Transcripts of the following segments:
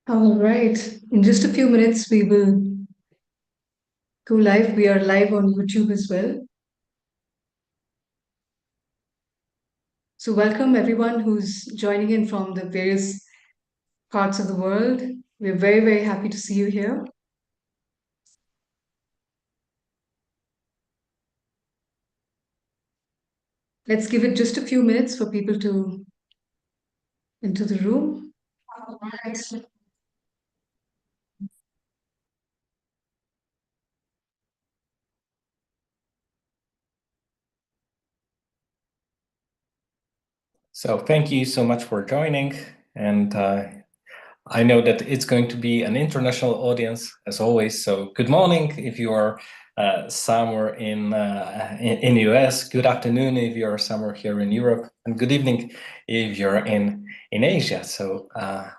All right. In just a few minutes, we will go live. We are live on YouTube as well. So, welcome everyone who's joining in from the various parts of the world. We're very, very happy to see you here. Let's give it just a few minutes for people to enter the room. All right. So thank you so much for joining. And I know that it's going to be an international audience as always. So good morning if you are somewhere in US. Good afternoon if you're somewhere here in Europe, and good evening if you're in Asia. So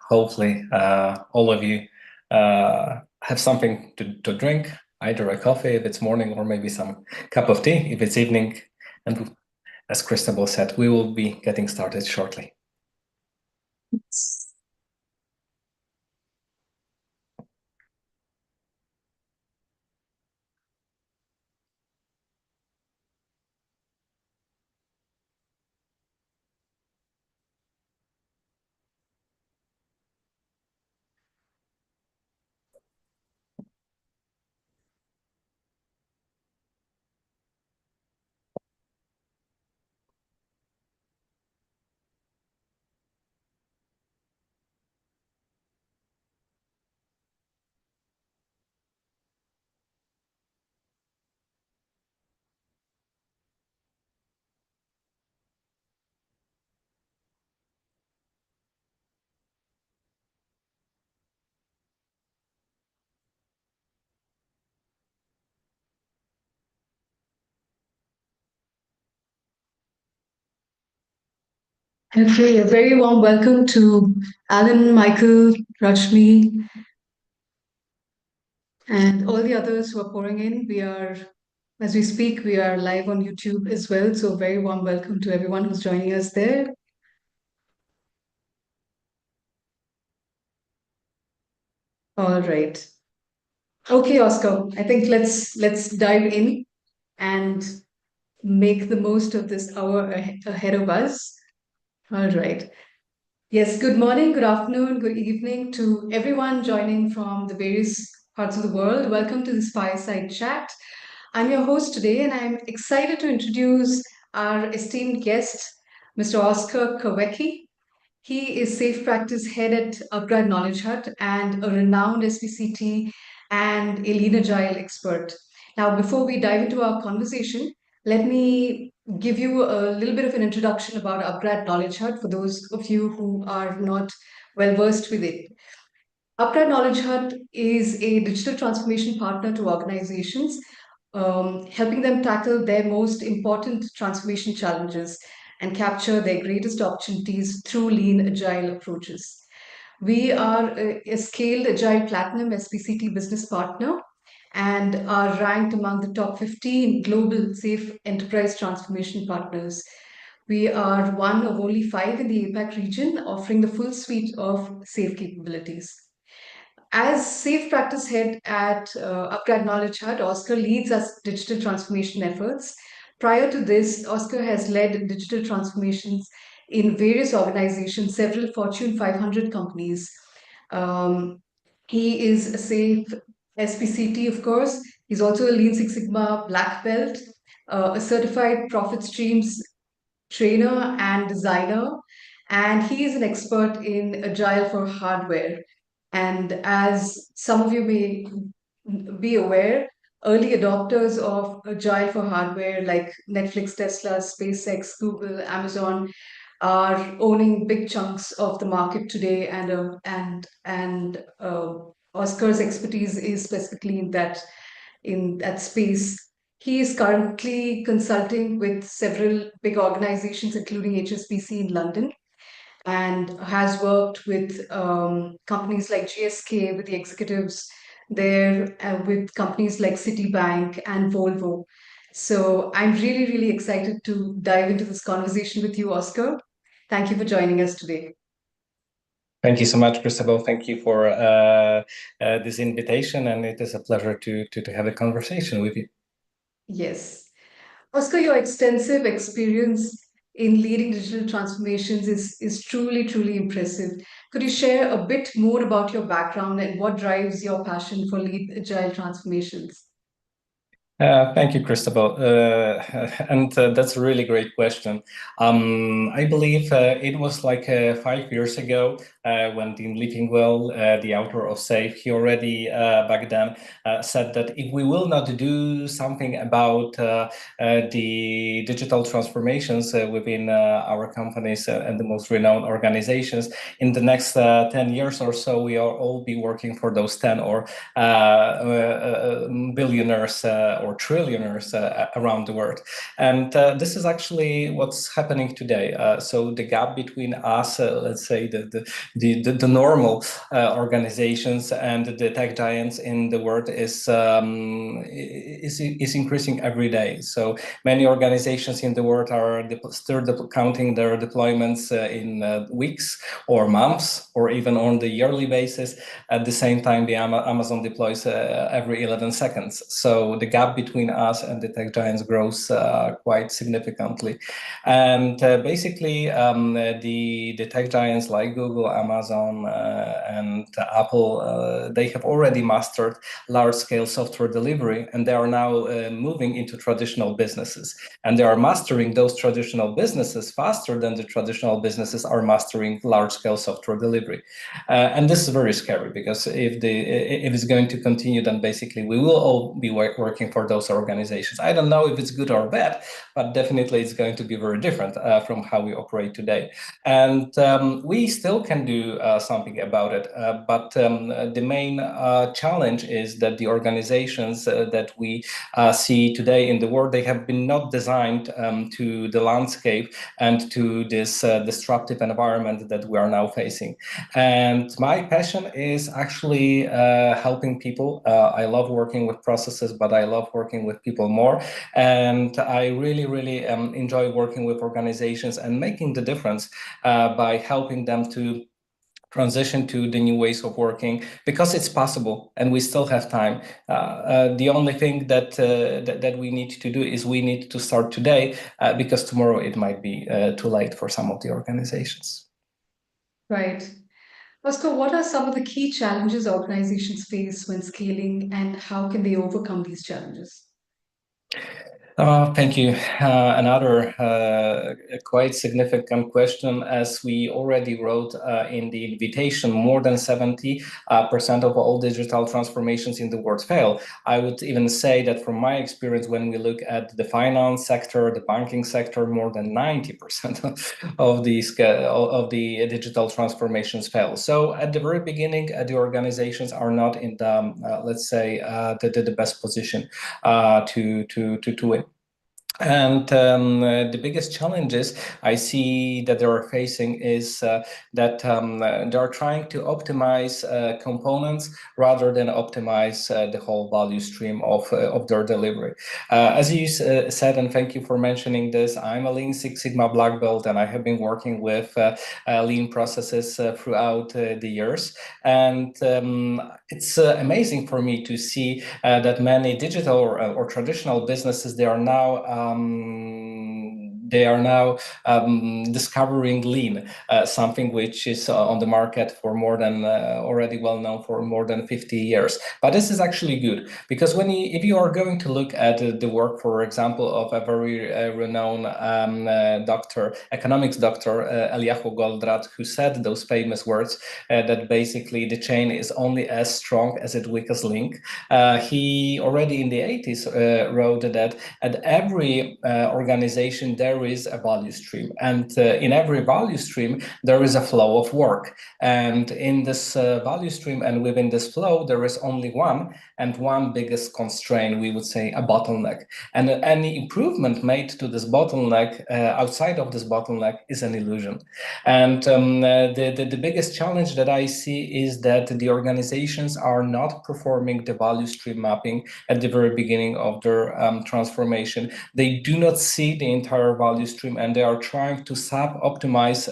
hopefully all of you have something to drink, either a coffee if it's morning, or maybe some cup of tea if it's evening. And as Christabel said, we will be getting started shortly. Okay, a very warm welcome to Alan, Michael, Rashmi, and all the others who are pouring in. As we speak, we are live on YouTube as well. So, very warm welcome to everyone who's joining us there. All right. Okay, Oscar. I think let's dive in and make the most of this hour ahead of us. All right. Yes, good morning, good afternoon, good evening to everyone joining from the various parts of the world. Welcome to this fireside chat. I'm your host today, and I'm excited to introduce our esteemed guest, Mr. Oskar Kawecki. He is Safe Practice Head at upGrad KnowledgeHut and a renowned SPCT and a Lean-Agile expert. Now, before we dive into our conversation, let me give you a little bit of an introduction about upGrad KnowledgeHut for those of you who are not well versed with it. upGrad KnowledgeHut is a digital transformation partner to organizations, helping them tackle their most important transformation challenges and capture their greatest opportunities through lean agile approaches. We are a scaled agile platinum SPCT business partner and are ranked among the top 15 global safe enterprise transformation partners. We are one of only five in the APAC region offering the full suite of safe capabilities. As Safe Practice Head at upGrad KnowledgeHut, Oscar leads our digital transformation efforts. Prior to this, Oscar has led digital transformations in various organizations, several Fortune 500 companies. Um, he is a Safe SPCT, of course. He's also a Lean Six Sigma black belt, a certified profit streams trainer and designer, and he is an expert in Agile for hardware. And as some of you may be aware, early adopters of Agile for hardware like Netflix, Tesla, SpaceX, Google, Amazon are owning big chunks of the market today, and Oscar's expertise is specifically in that space. He is currently consulting with several big organizations, including HSBC in London, and has worked with companies like GSK, with the executives there, with companies like Citibank and Volvo. So I'm really, really excited to dive into this conversation with you, Oscar. Thank you for joining us today. Thank you so much, Christabel. Thank you for this invitation, and it is a pleasure to have a conversation with you. Yes. Oskar, your extensive experience in leading digital transformations is truly, truly impressive. Could you share a bit more about your background and what drives your passion for lead agile transformations? Thank you, Christabel. And that's a really great question. I believe it was like 5 years ago when Dean Lippingwell, the author of SAFe, he already back then said that if we will not do something about the digital transformations within our companies and the most renowned organizations, in the next 10 years or so, we will all be working for those 10 or billionaires or trillionaires around the world. And this is actually what's happening today. So the gap between us, let's say the normal organizations and the tech giants in the world is increasing every day. So many organizations in the world are still counting their deployments in weeks or months or even on the yearly basis. At the same time, the Amazon deploys every 11 seconds. So the gap between us and the tech giants grows quite significantly. And basically, the tech giants like Google, Amazon, and Apple, they have already mastered large-scale software delivery, and they are now moving into traditional businesses. And they are mastering those traditional businesses faster than the traditional businesses are mastering large-scale software delivery. And this is very scary because if it's going to continue, then basically we will all be working for those organizations. I don't know if it's good or bad, but definitely it's going to be very different from how we operate today. And we still can do something about it. But the main challenge is that the organizations that we see today in the world, they have been not designed to the landscape and to this disruptive environment that we are now facing. And my passion is actually helping people. I love working with processes, but I love working with people more. And I really, really enjoy working with organizations and making the difference by helping them to transition to the new ways of working, because it's possible and we still have time. The only thing that we need to do is we need to start today, because tomorrow it might be too late for some of the organizations. Right. Oskar, what are some of the key challenges organizations face when scaling, and how can they overcome these challenges? Thank you. Another quite significant question. As we already wrote in the invitation, more than 70% of all digital transformations in the world fail. I would even say that from my experience, when we look at the finance sector, the banking sector, more than 90% of the digital transformations fail. So at the very beginning, the organizations are not in the, let's say, the best position to win. And the biggest challenges I see that they are facing is that they are trying to optimize components rather than optimize the whole value stream of their delivery. As you said, and thank you for mentioning this, I'm a Lean Six Sigma Black Belt, and I have been working with Lean processes throughout the years. And it's amazing for me to see that many digital or traditional businesses, they are now discovering Lean, something which is on the market for more than already well known for more than 50 years. But this is actually good, because if you are going to look at the work, for example, of a very renowned economics doctor, Eliyahu Goldratt, who said those famous words that basically the chain is only as strong as its weakest link. He already in the 80s wrote that at every organization there is a value stream, and in every value stream there is a flow of work, and in this value stream and within this flow there is only one biggest constraint, we would say a bottleneck, and any improvement made to this bottleneck outside of this bottleneck is an illusion. And the biggest challenge that I see is that the organizations are not performing the value stream mapping at the very beginning of their transformation. They do not see the entire value stream, and they are trying to sub-optimize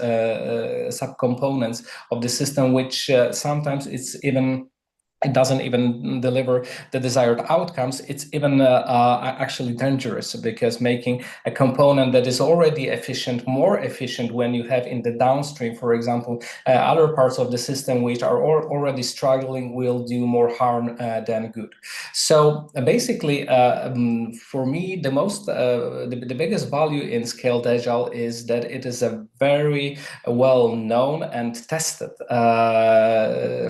sub-components of the system, which sometimes it doesn't even deliver the desired outcomes. It's even actually dangerous, because making a component that is already efficient more efficient when you have in the downstream, for example, other parts of the system which are already struggling, will do more harm than good. So basically, for me, the biggest value in Scaled Agile is that it is a very well-known and tested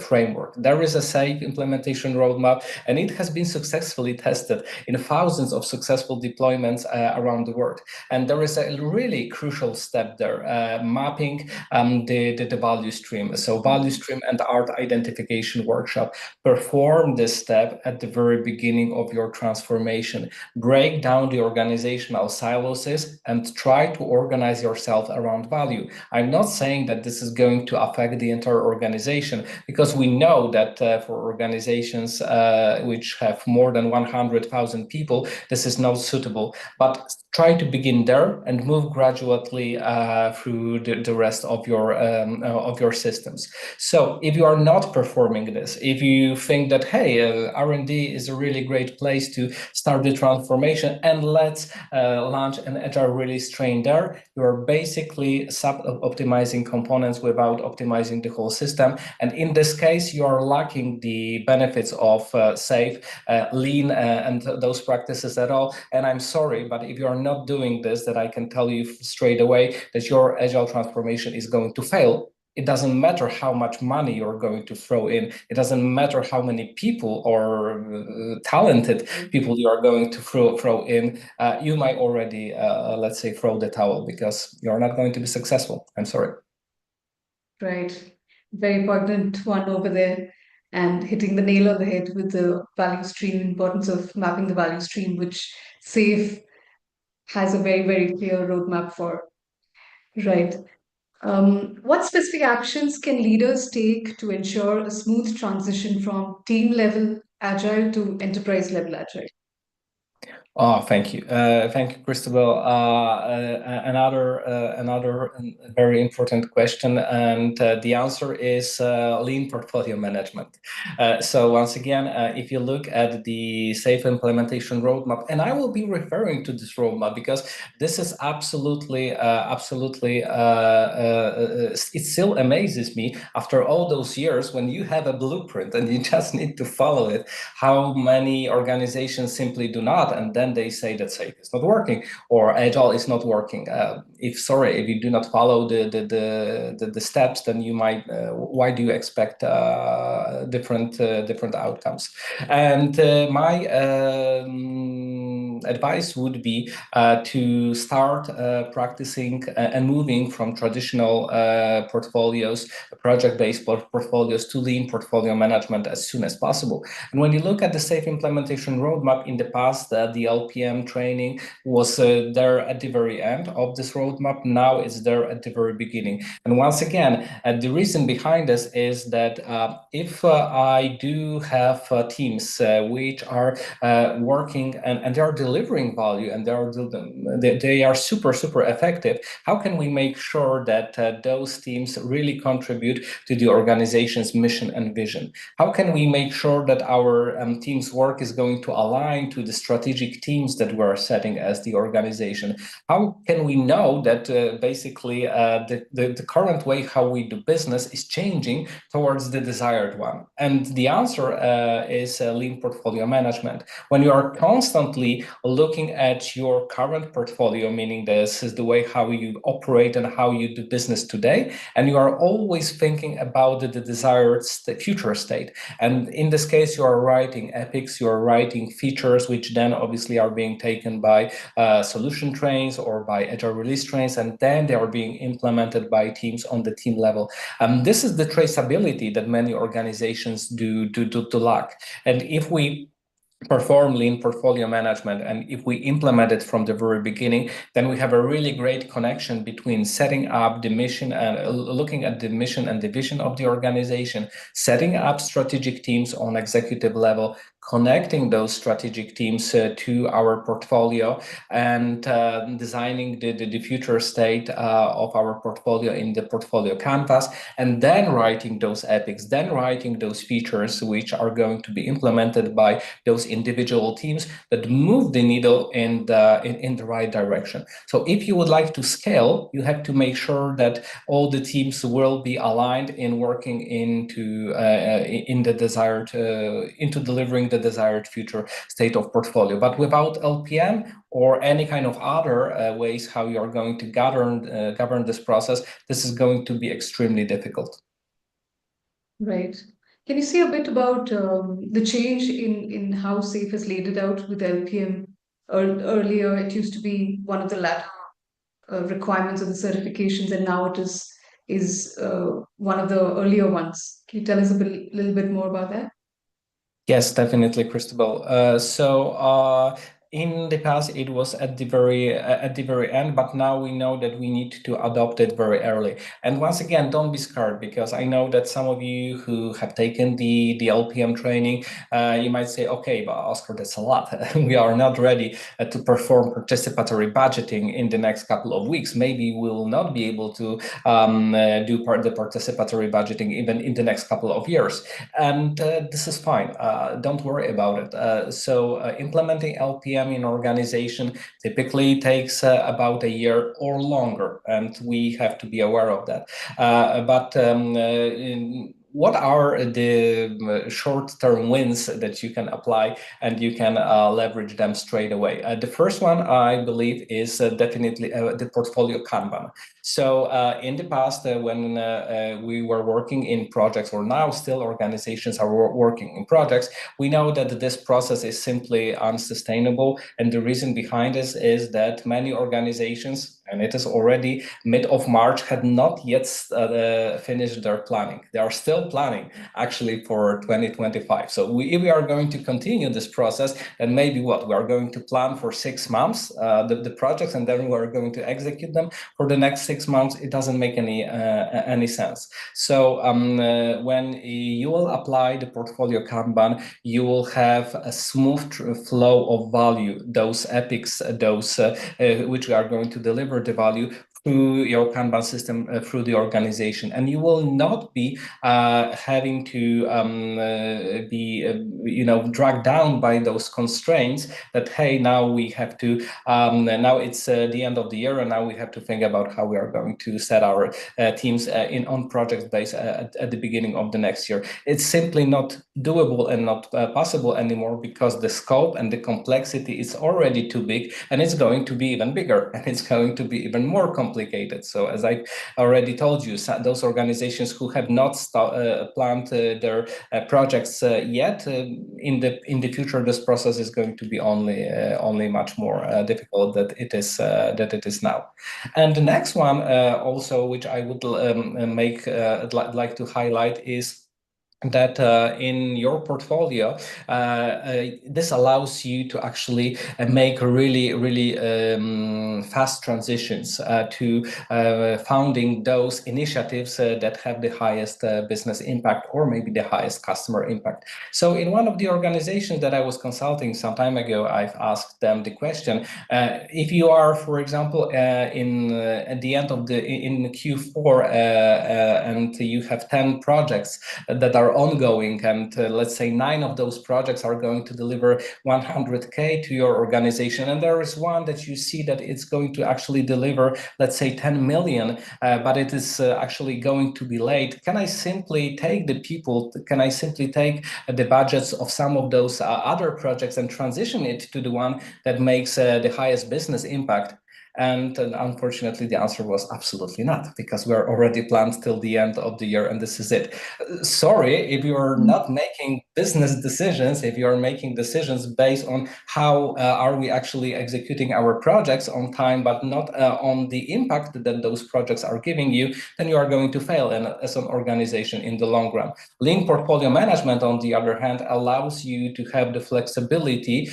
framework. There is a safe implementation roadmap, and it has been successfully tested in thousands of successful deployments around the world. And there is a really crucial step there, mapping the value stream. So value stream and art identification workshop. Perform this step at the very beginning of your transformation. Break down the organizational silos and try to organize yourself around value. I'm not saying that this is going to affect the entire organization, because we know that for organizations which have more than 100,000 people, this is not suitable. But try to begin there and move gradually through the rest of your systems. So if you are not performing this, if you think that, hey, R&D is a really great place to start the transformation, and let's launch an agile release train there, you are basically sub-optimizing components without optimizing the whole system. And in this case, you are lacking the benefits of safe, lean, and those practices at all. And I'm sorry, but if you are not doing this, that I can tell you straight away that your agile transformation is going to fail. It doesn't matter how much money you're going to throw in. It doesn't matter how many people or talented people you are going to throw in. You might already, let's say, throw the towel, because you're not going to be successful. I'm sorry. Right. Very important one over there. And hitting the nail on the head with the value stream, importance of mapping the value stream, which SAFE has a very, very clear roadmap for. Right. What specific actions can leaders take to ensure a smooth transition from team level agile to enterprise level agile? Oh, thank you, Christabel. Another very important question, and the answer is lean portfolio management. So once again, if you look at the safe implementation roadmap, and I will be referring to this roadmap because this is absolutely, it still amazes me after all those years, when you have a blueprint and you just need to follow it, how many organizations simply do not, and then they say that SAFe is not working or Agile is not working. If you do not follow the steps, then you might. Why do you expect different outcomes? And my advice would be to start practicing and moving from traditional portfolios, project-based portfolios, to lean portfolio management as soon as possible. And when you look at the safe implementation roadmap, in the past, the LPM training was there at the very end of this roadmap. Now it's there at the very beginning. And once again, the reason behind this is that if I do have teams which are working and they are delivering value, and they are super effective, how can we make sure that those teams really contribute to the organization's mission and vision? How can we make sure that our team's work is going to align to the strategic teams that we're setting as the organization? How can we know that basically the current way how we do business is changing towards the desired one? And the answer is lean portfolio management. When you are constantly looking at your current portfolio, meaning this is the way how you operate and how you do business today, and you are always thinking about the desired future state. And in this case, you are writing epics, you are writing features, which then obviously are being taken by solution trains or by agile release trains, and then they are being implemented by teams on the team level. This is the traceability that many organizations do lack. And if we perform lean portfolio management, and if we implement it from the very beginning, then we have a really great connection between setting up the mission and looking at the mission and the vision of the organization, setting up strategic teams on executive level, connecting those strategic teams to our portfolio and designing the future state of our portfolio in the portfolio canvas, and then writing those epics, then writing those features which are going to be implemented by those individual teams that move the needle in the right direction. So if you would like to scale, you have to make sure that all the teams will be aligned in working into delivering the desired future state of portfolio. But without LPM or any kind of other ways how you are going to govern this process, this is going to be extremely difficult. Right. Can you say a bit about the change in how SAFe is laid it out with LPM? Earlier, it used to be one of the latter requirements of the certifications, and now it is one of the earlier ones. Can you tell us a little bit more about that? Yes, definitely, Christabel. In the past, it was at the very end, but now we know that we need to adopt it very early. And once again, don't be scared, because I know that some of you who have taken the LPM training, you might say, okay, but Oskar, that's a lot. We are not ready to perform participatory budgeting in the next couple of weeks. Maybe we will not be able to do the participatory budgeting even in the next couple of years. And this is fine. Don't worry about it. So implementing LPM in organization typically takes about a year or longer, and we have to be aware of that. What are the short-term wins that you can apply and you can leverage them straight away? The first one, I believe, is definitely the portfolio Kanban. So in the past, when we were working in projects, or now still organizations are working in projects, we know that this process is simply unsustainable. And the reason behind this is that many organizations, and it is already mid of March, had not yet finished their planning. They are still planning actually for 2025. So if we are going to continue this process, then maybe we are going to plan for 6 months, the projects, and then we are going to execute them for the next 6 months. It doesn't make any sense. So when you will apply the portfolio Kanban, you will have a smooth flow of value, those epics, those which we are going to deliver the value through your Kanban system, through the organization, and you will not be having to be dragged down by those constraints that, hey, now we have to now it's the end of the year, and now we have to think about how we are going to set our teams on project base at the beginning of the next year. It's simply not doable and not possible anymore, because the scope and the complexity is already too big, and it's going to be even bigger, and it's going to be even more complicated. So as I already told you, those organizations who have not planned their projects yet, in the future, this process is going to be only much more difficult than it is now. And the next one, also, which I would like to highlight, is that in your portfolio, this allows you to actually make really fast transitions to founding those initiatives that have the highest business impact, or maybe the highest customer impact. So in one of the organizations that I was consulting some time ago, I've asked them the question, if you are, for example, at the end of in Q4 and you have 10 projects that are ongoing, and let's say 9 of those projects are going to deliver 100K to your organization, and there is one that you see that it's going to actually deliver, let's say, 10 million, but it is actually going to be late. Can I simply take the budgets of some of those other projects and transition it to the one that makes the highest business impact? And unfortunately, the answer was absolutely not, because we're already planned till the end of the year, and this is it. Sorry, if you're not making business decisions, if you're making decisions based on how are we actually executing our projects on time, but not on the impact that those projects are giving you, then you are going to fail as an organization in the long run. Lean portfolio management, on the other hand, allows you to have the flexibility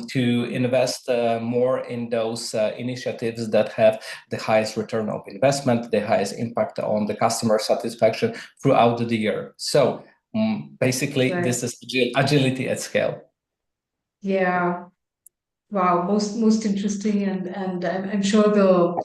to invest more in those initiatives that have the highest return of investment, the highest impact on the customer satisfaction throughout the year. So basically, This is agility at scale. Yeah. Wow. Most interesting, and I'm sure the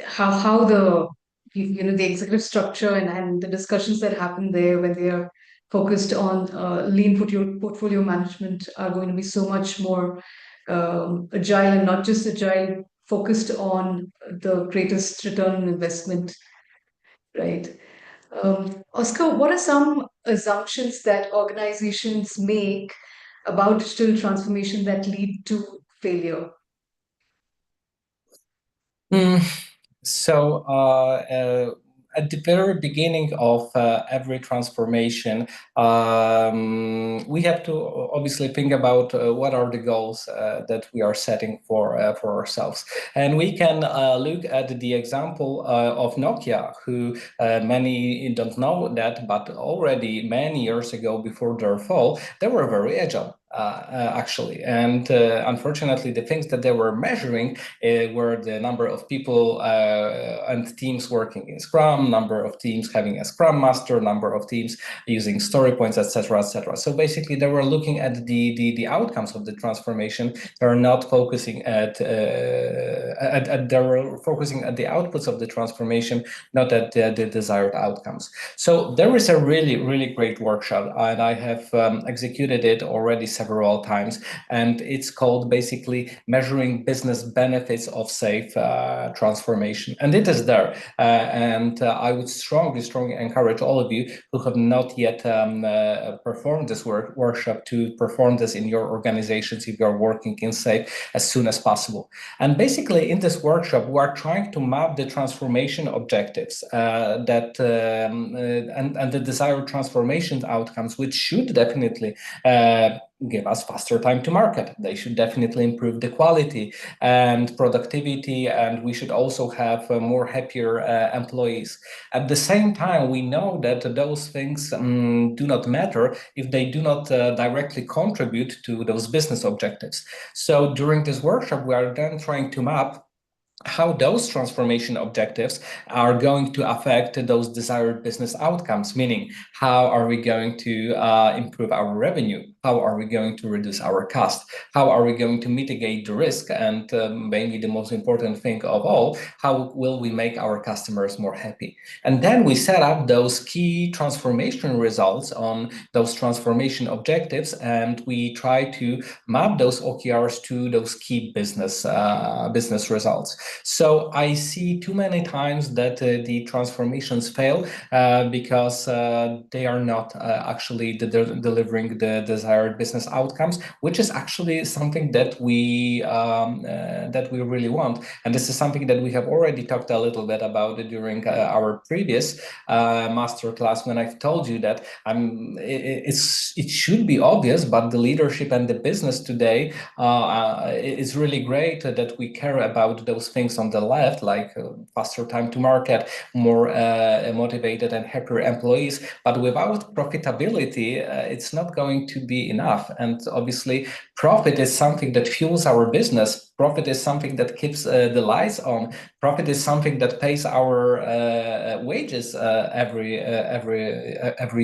how the the executive structure and the discussions that happen there when they are focused on lean portfolio management are going to be so much more agile, and not just agile, focused on the greatest return on investment, right? Oscar, what are some assumptions that organizations make about digital transformation that lead to failure? Mm, So, at the very beginning of every transformation, we have to obviously think about what are the goals that we are setting for ourselves. And we can look at the example of Nokia, who many don't know that, but already many years ago, before their fall, they were very agile. Actually, and unfortunately, the things that they were measuring were the number of people and teams working in Scrum, number of teams having a Scrum Master, number of teams using story points, etc., etc. So basically, they were looking at the outcomes of the transformation. They are not focusing they were focusing at the outputs of the transformation, not at the desired outcomes. So there is a really great workshop, and I have executed it already several times, and it's called basically measuring business benefits of safe transformation, and it is there. And I would strongly encourage all of you who have not yet performed this workshop to perform this in your organizations if you're working in safe as soon as possible. And basically, in this workshop, we are trying to map the transformation objectives and the desired transformation outcomes, which should definitely give us faster time to market. They should definitely improve the quality and productivity, and we should also have more happier employees. At the same time, we know that those things do not matter if they do not directly contribute to those business objectives. So during this workshop, we are then trying to map how those transformation objectives are going to affect those desired business outcomes, meaning how are we going to improve our revenue, how are we going to reduce our cost, how are we going to mitigate the risk, and maybe the most important thing of all, how will we make our customers more happy. And then we set up those key transformation results on those transformation objectives, and we try to map those OKRs to those key business results. So I see too many times that the transformations fail because they are not actually delivering the desired business outcomes, which is actually something that we really want. And this is something that we have already talked a little bit about during our previous masterclass, when I've told you that it should be obvious, but the leadership and the business today it's really great that we care about those things on the left, like faster time to market, more motivated and happier employees. But without profitability, it's not going to be enough. And obviously, profit is something that fuels our business. Profit is something that keeps the lights on. Profit is something that pays our wages every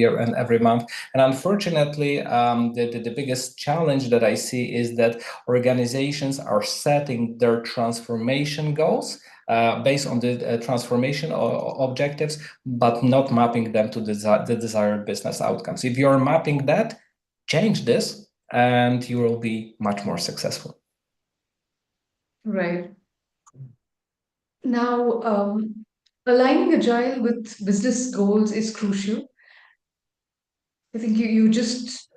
year and every month. And unfortunately, the biggest challenge that I see is that organizations are setting their transformation goals based on the transformation objectives, but not mapping them to the desired business outcomes. If you're mapping that, change this, and you will be much more successful. Right. Now, aligning agile with business goals is crucial. I think you just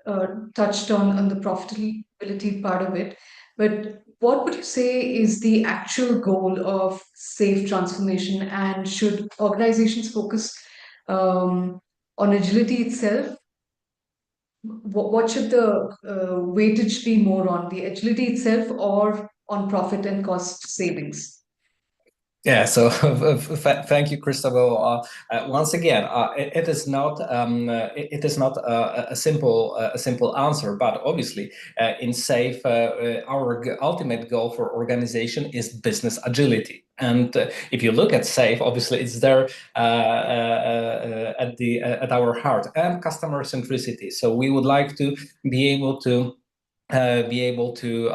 touched on the profitability part of it, but what would you say is the actual goal of safe transformation, and should organizations focus on agility itself? What should the weightage be more on, the agility itself or on profit and cost savings? Yeah, so thank you, Christabel. Once again, it is not it is not a simple answer, but obviously, in SAFE, our ultimate goal for organization is business agility. And if you look at SAFE, obviously, it's there at our heart, and customer centricity. So we would like to be able to be able to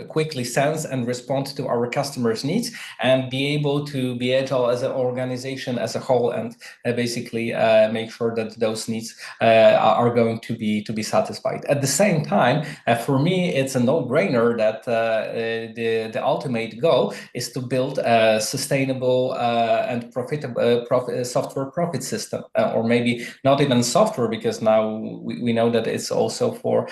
quickly sense and respond to our customers' needs, and be able to be agile as an organization as a whole, and basically make sure that those needs are going to be satisfied. At the same time, for me, it's a no-brainer that the ultimate goal is to build a sustainable and profitable software profit system, or maybe not even software, because now we know that it's also for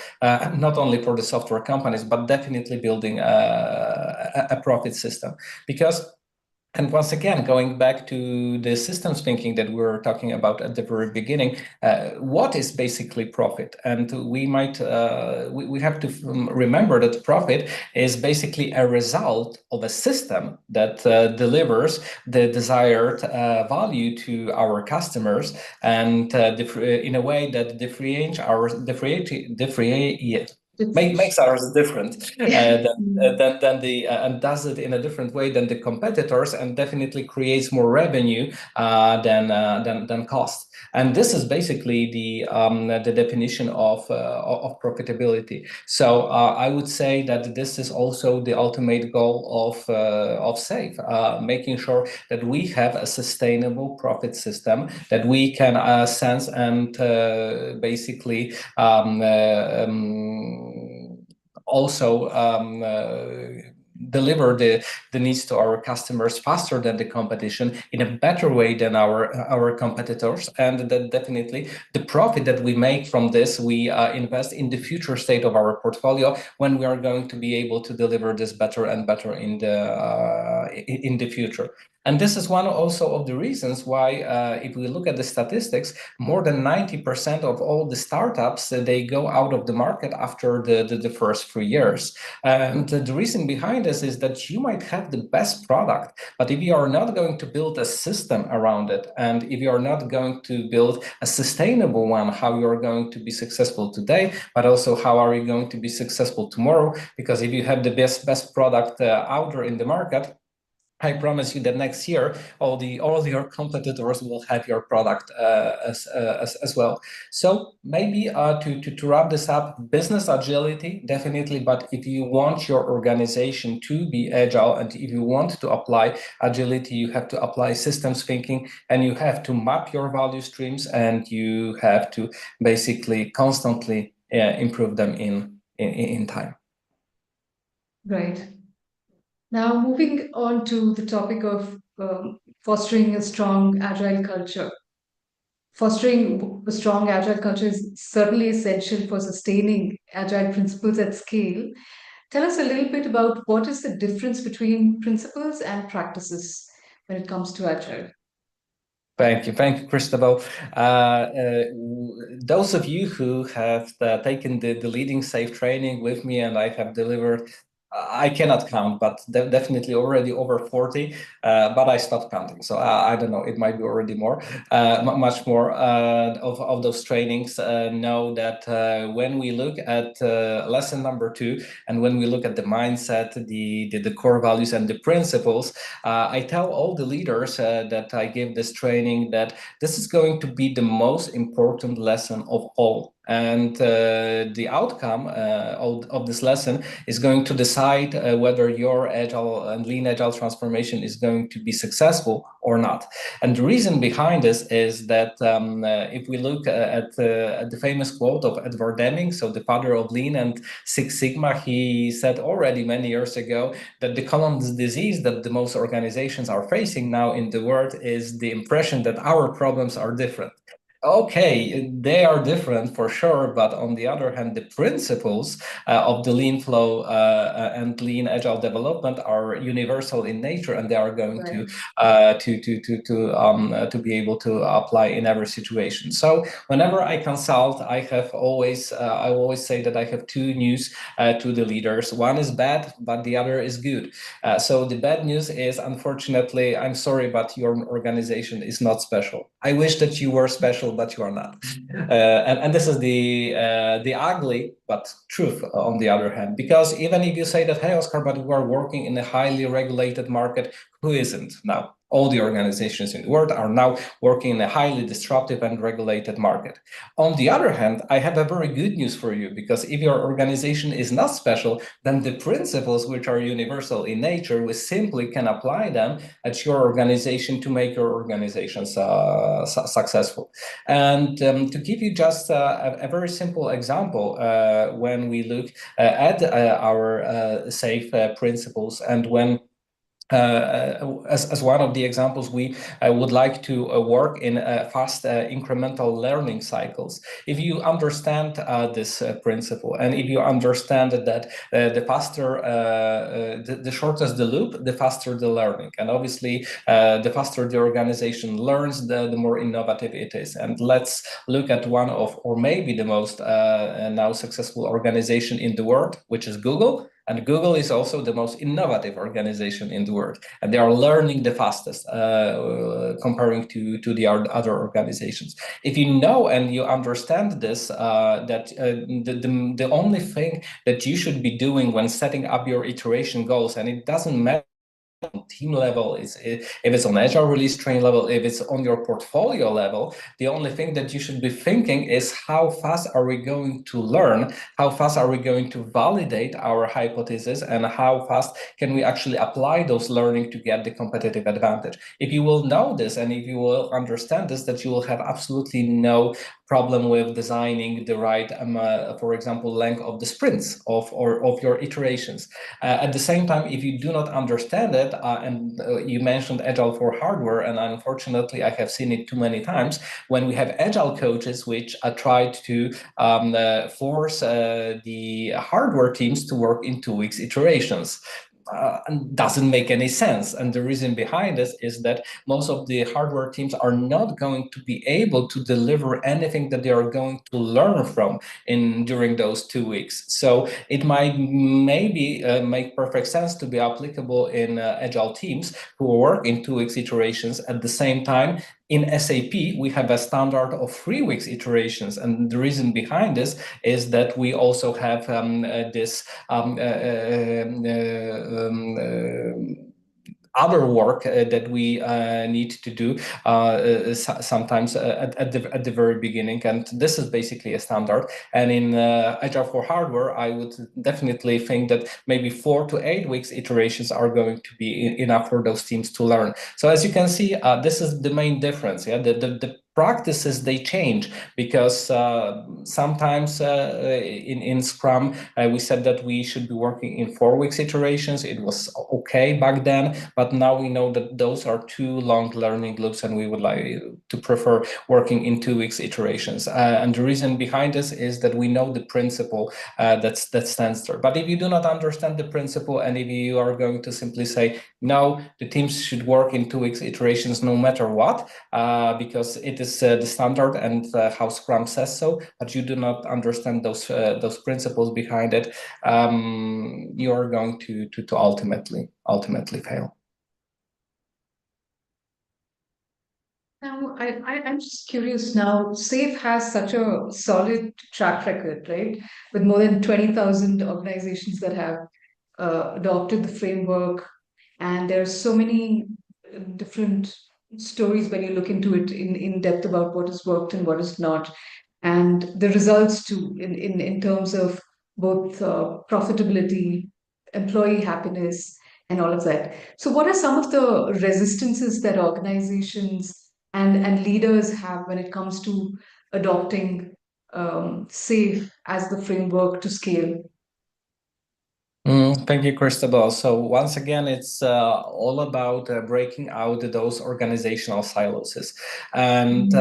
not only for the software companies, but definitely building a profit system. Because, and once again, going back to the systems thinking that we were talking about at the very beginning, what is basically profit? And we might, we have to remember that profit is basically a result of a system that delivers the desired value to our customers, and in a way that makes ours different than the and does it in a different way than the competitors, and definitely creates more revenue than cost. And this is basically the definition of profitability. So I would say that this is also the ultimate goal of SAFe, making sure that we have a sustainable profit system that we can sense and basically also deliver the needs to our customers faster than the competition, in a better way than our competitors. And that definitely the profit that we make from this, we invest in the future state of our portfolio, when we are going to be able to deliver this better and better in the future. And this is one also of the reasons why, if we look at the statistics, more than 90% of all the startups, they go out of the market after the first 3 years. And the reason behind this is that you might have the best product, but if you are not going to build a system around it, and if you are not going to build a sustainable one, how you are going to be successful today, but also how are you going to be successful tomorrow? Because if you have the best product out there in the market, I promise you that next year, all your competitors will have your product as well. So maybe to wrap this up, business agility, definitely. But if you want your organization to be agile, and if you want to apply agility, you have to apply systems thinking, and you have to map your value streams, and you have to basically constantly improve them in time. Right. Now, moving on to the topic of fostering a strong agile culture. Fostering a strong agile culture is certainly essential for sustaining agile principles at scale. Tell us a little bit about what is the difference between principles and practices when it comes to agile. Thank you, Christabel. Those of you who have taken the leading SAFe training with me, and I have delivered, I cannot count, but definitely already over 40, but I stopped counting. So I don't know, it might be already more, much more of those trainings know that when we look at lesson number 2, and when we look at the mindset, the core values and the principles, I tell all the leaders that I give this training that this is going to be the most important lesson of all. And the outcome of this lesson is going to decide whether your agile and lean agile transformation is going to be successful or not. And the reason behind this is that if we look at the famous quote of Edward Deming, so the father of Lean and Six Sigma, he said already many years ago that the common disease that the most organizations are facing now in the world is the impression that our problems are different. Okay, they are different for sure, but on the other hand, the principles of the lean flow and lean agile development are universal in nature, and they are going to be able to apply in every situation. So whenever I consult, I always say that I have 2 news to the leaders. One is bad, but the other is good. So the bad news is, unfortunately, I'm sorry, but your organization is not special. I wish that you were special, but you are not. And this is the ugly but truth on the other hand, because even if you say that, hey, Oskar, but we are working in a highly regulated market, who isn't now? All the organizations in the world are now working in a highly disruptive and regulated market. On the other hand, I have a very good news for you, because if your organization is not special, then the principles which are universal in nature, we simply can apply them at your organization to make your organization successful. And to give you just a very simple example, when we look at our SAFE principles, and when as one of the examples, we would like to work in fast incremental learning cycles. If you understand this principle, and if you understand that the faster, the shorter the loop, the faster the learning, and obviously the faster the organization learns, the more innovative it is. And let's look at one of, or maybe the most now successful organization in the world, which is Google. And Google is also the most innovative organization in the world, and they are learning the fastest comparing to the other organizations. If you know and you understand this, that the only thing that you should be doing when setting up your iteration goals, and it doesn't matter on team level, if it's on Agile release train level, if it's on your portfolio level, the only thing that you should be thinking is how fast are we going to learn, how fast are we going to validate our hypothesis, and how fast can we actually apply those learning to get the competitive advantage. If you will know this, and if you will understand this, that you will have absolutely no problem with designing the right, for example, length of the sprints of your iterations. At the same time, if you do not understand it, and you mentioned Agile for hardware, and unfortunately I have seen it too many times, when we have Agile coaches which tried to force the hardware teams to work in 2 weeks iterations. Doesn't make any sense. And the reason behind this is that most of the hardware teams are not going to be able to deliver anything that they are going to learn from during those 2 weeks. So it might maybe make perfect sense to be applicable in Agile teams who work in 2 weeks iterations. At the same time, in SAP, we have a standard of 3 weeks iterations, and the reason behind this is that we also have this other work that we need to do sometimes at the very beginning, and this is basically a standard. And in Agile for hardware, I would definitely think that maybe 4 to 8 weeks iterations are going to be enough for those teams to learn. So as you can see, this is the main difference. Yeah, the practices, they change, because sometimes in Scrum we said that we should be working in 4 weeks iterations. It was okay back then, but now we know that those are too long learning loops, and we would like to prefer working in 2 weeks iterations. And the reason behind this is that we know the principle that stands there. But if you do not understand the principle, and if you are going to simply say, no, the teams should work in 2 weeks iterations no matter what, because it is the standard and how Scrum says so, but you do not understand those principles behind it, you are going to ultimately fail. Now, I'm just curious now, SAFE has such a solid track record, right? With more than 20,000 organizations that have adopted the framework. And there are so many different stories when you look into it in depth about what has worked and what has not. And the results too, in terms of both profitability, employee happiness, and all of that. So, what are some of the resistances that organizations and leaders have when it comes to adopting SAFE as the framework to scale? Thank you, Christabel. So once again, it's all about breaking out those organizational silos. And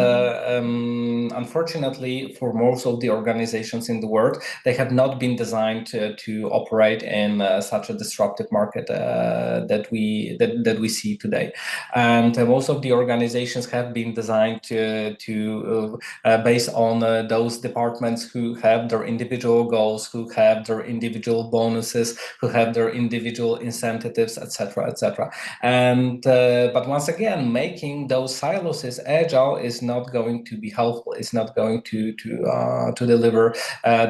unfortunately, for most of the organizations in the world, they have not been designed to operate in such a disruptive market that we see today. And most of the organizations have been designed to based on those departments who have their individual goals, who have their individual bonuses, who have their individual incentives, etc., etc. And but once again, making those silos is agile is not going to be helpful. It's not going to deliver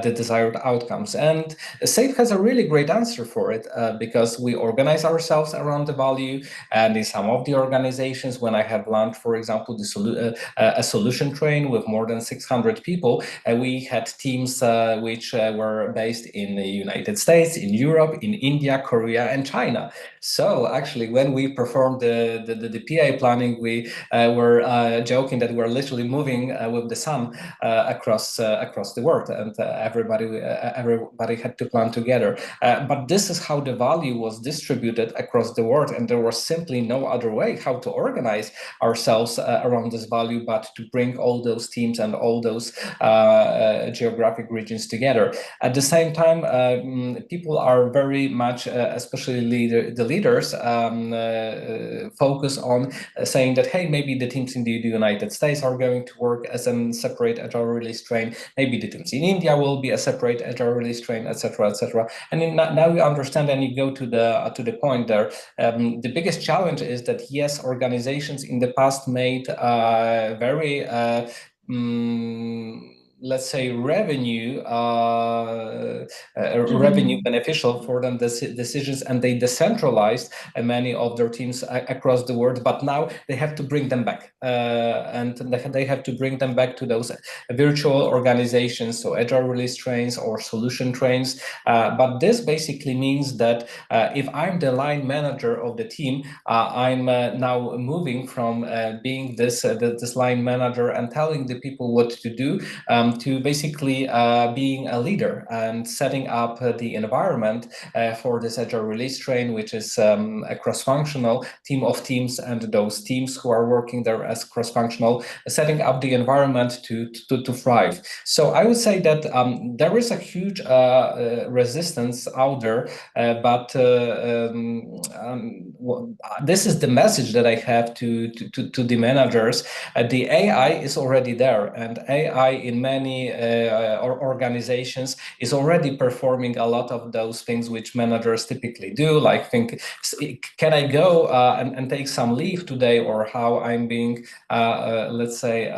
the desired outcomes. And SAFe has a really great answer for it because we organize ourselves around the value. And in some of the organizations, when I have launched, for example, a solution train with more than 600 people, we had teams which were based in the United States, in Europe, in India, Korea, and China. So actually, when we performed the PA planning, we were joking that we're literally moving with the sun across the world, and everybody had to plan together. But this is how the value was distributed across the world, and there was simply no other way how to organize ourselves around this value but to bring all those teams and all those geographic regions together. At the same time, people are very much, especially the leaders, focus on saying that, hey, maybe the teams in the United States are going to work as a separate agile release train, maybe the teams in India will be a separate agile release train, etc., etc. And now you understand, and you go to the point there. The biggest challenge is that yes, organizations in the past made very let's say revenue beneficial for them decisions, and they decentralized many of their teams across the world. But now they have to bring them back, and they have to bring them back to those virtual organizations, so agile release trains or solution trains. But this basically means that if I'm the line manager of the team, I'm now moving from being this line manager and telling the people what to do, to basically being a leader and setting up the environment for this agile release train, which is a cross-functional team of teams, and those teams who are working there as cross-functional, setting up the environment to thrive. So I would say that there is a huge resistance out there, but this is the message that I have to the managers. The AI is already there, and AI in many organizations is already performing a lot of those things which managers typically do, like think, can I go and take some leave today, or how I'm being, let's say,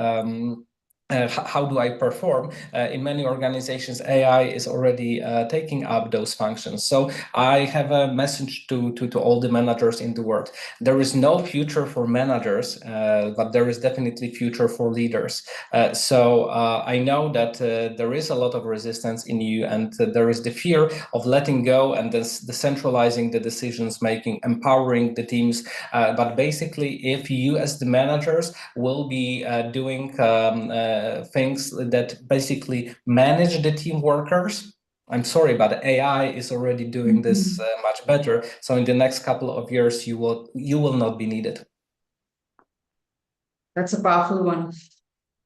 how do I perform? In many organizations, AI is already taking up those functions. So I have a message to all the managers in the world. There is no future for managers, but there is definitely future for leaders. So I know that there is a lot of resistance in you, and there is the fear of letting go and decentralizing the decisions making, empowering the teams. But basically, if you as the managers will be doing things that basically manage the team workers, I'm sorry, but AI is already doing this much better. So in the next couple of years, you will not be needed. That's a powerful one.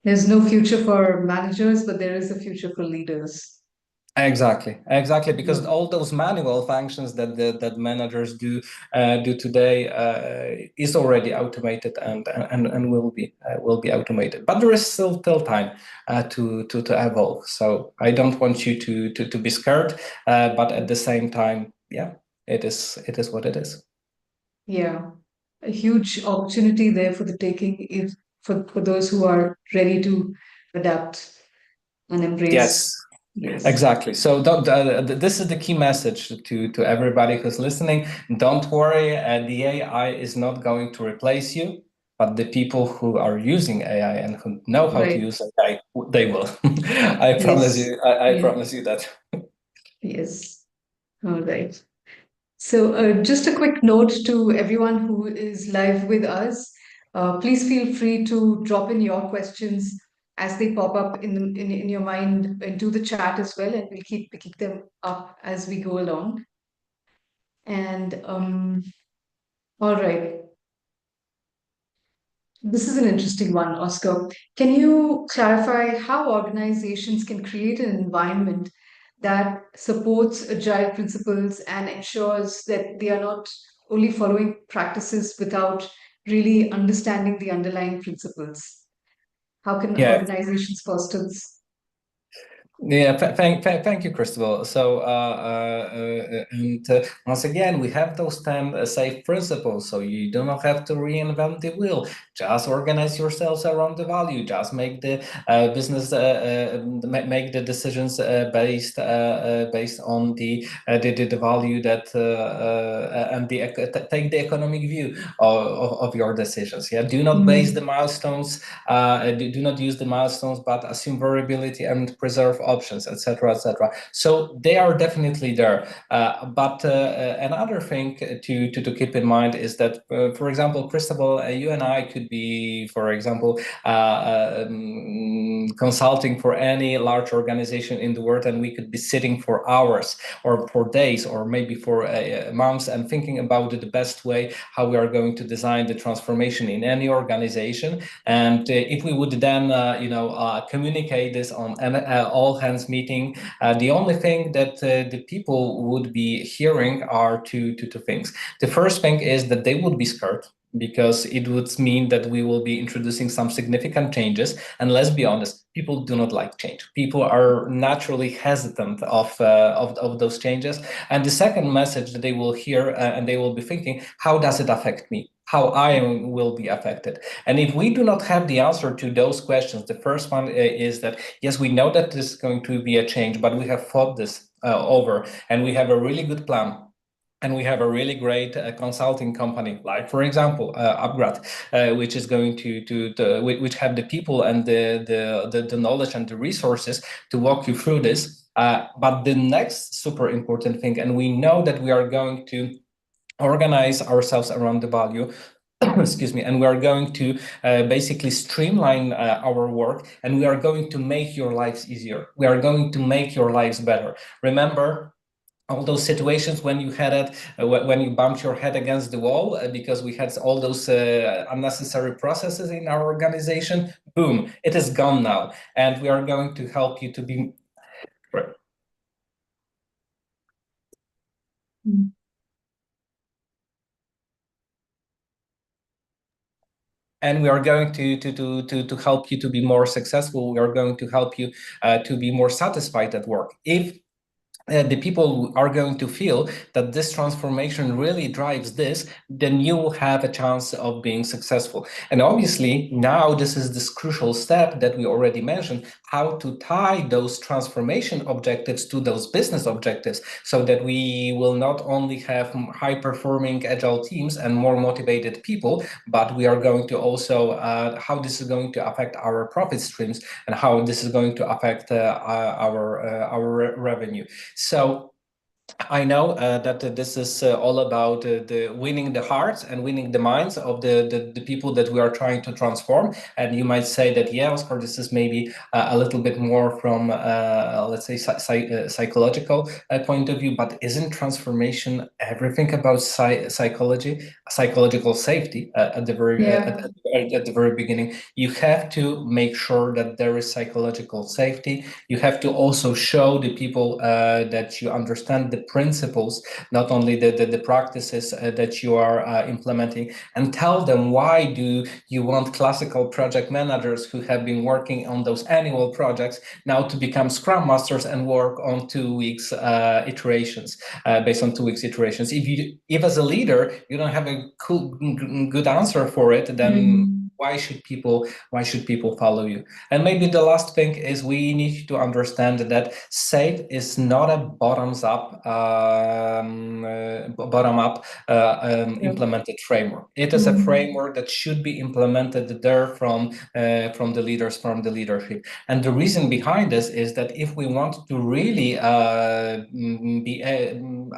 There's no future for managers, but there is a future for leaders. Exactly, because all those manual functions that managers do today is already automated and will be automated. But there is still time to evolve. So I don't want you to be scared, but at the same time, yeah, it is what it is. Yeah, a huge opportunity there for the taking, if for those who are ready to adapt and embrace. Yes. Yes. Exactly. So this is the key message to everybody who's listening. Don't worry, the AI is not going to replace you, but the people who are using AI and who know how to use AI, they will. I promise you. I promise you that. Yes. All right. So just a quick note to everyone who is live with us. Please feel free to drop in your questions as they pop up in your mind into the chat as well, and we'll keep picking them up as we go along. And all right. This is an interesting one, Oscar. Can you clarify how organizations can create an environment that supports agile principles and ensures that they are not only following practices without really understanding the underlying principles? How can organizations foster this? Yeah, thank you, Christabel. So, once again, we have those 10 safe principles. So you do not have to reinvent the wheel. Just organize yourselves around the value. Just make the business, make the decisions based on the value that and take the economic view of your decisions. Yeah, do not base the milestones. Do not use the milestones, but assume variability and preserve options, etc., etc. So they are definitely there. But another thing to keep in mind is that, for example, Christabel, you and I could be, for example, consulting for any large organization in the world, and we could be sitting for hours or for days or maybe for months and thinking about the best way how we are going to design the transformation in any organization. And if we would then, communicate this on an all hands meeting, the only thing that the people would be hearing are two things. The first thing is that they would be scared, because it would mean that we will be introducing some significant changes. And let's be honest, people do not like change. People are naturally hesitant of those changes. And the second message that they will hear, and they will be thinking, how does it affect me? How I will be affected? And if we do not have the answer to those questions, the first one is that, yes, we know that this is going to be a change, but we have thought this over, and we have a really good plan. And we have a really great consulting company, like, for example, upGrad, which is going which have the people and the knowledge and the resources to walk you through this. But the next super important thing, and we know that we are going to organize ourselves around the value, excuse me, and we are going to basically streamline our work, and we are going to make your lives easier. We are going to make your lives better. Remember all those situations when you had it, when you bumped your head against the wall because we had all those unnecessary processes in our organization? Boom, it is gone now, and we are going to help you to be. And we are going to help you to be more successful. We are going to help you to be more satisfied at work. If the people are going to feel that this transformation really drives this, then you will have a chance of being successful. And obviously, now this is this crucial step that we already mentioned, how to tie those transformation objectives to those business objectives, so that we will not only have high-performing agile teams and more motivated people, but we are going to also how this is going to affect our profit streams and how this is going to affect our revenue. So I know that this is all about the winning the hearts and winning the minds of the people that we are trying to transform. And you might say that, yeah, Oskar, this is maybe a little bit more from, let's say, psychological point of view, but isn't transformation everything about psychological safety at the very at the very beginning? You have to make sure that there is psychological safety. You have to also show the people that you understand the principles, not only the practices that you are implementing, and tell them why do you want classical project managers who have been working on those annual projects now to become Scrum Masters and work on 2 weeks iterations, based on 2 weeks iterations. If as a leader you don't have a good answer for it, then why should people follow you? And maybe the last thing is we need to understand that SAFe is not a bottom-up implemented framework. It is a framework that should be implemented there from the leaders, from the leadership. And the reason behind this is that if we want to really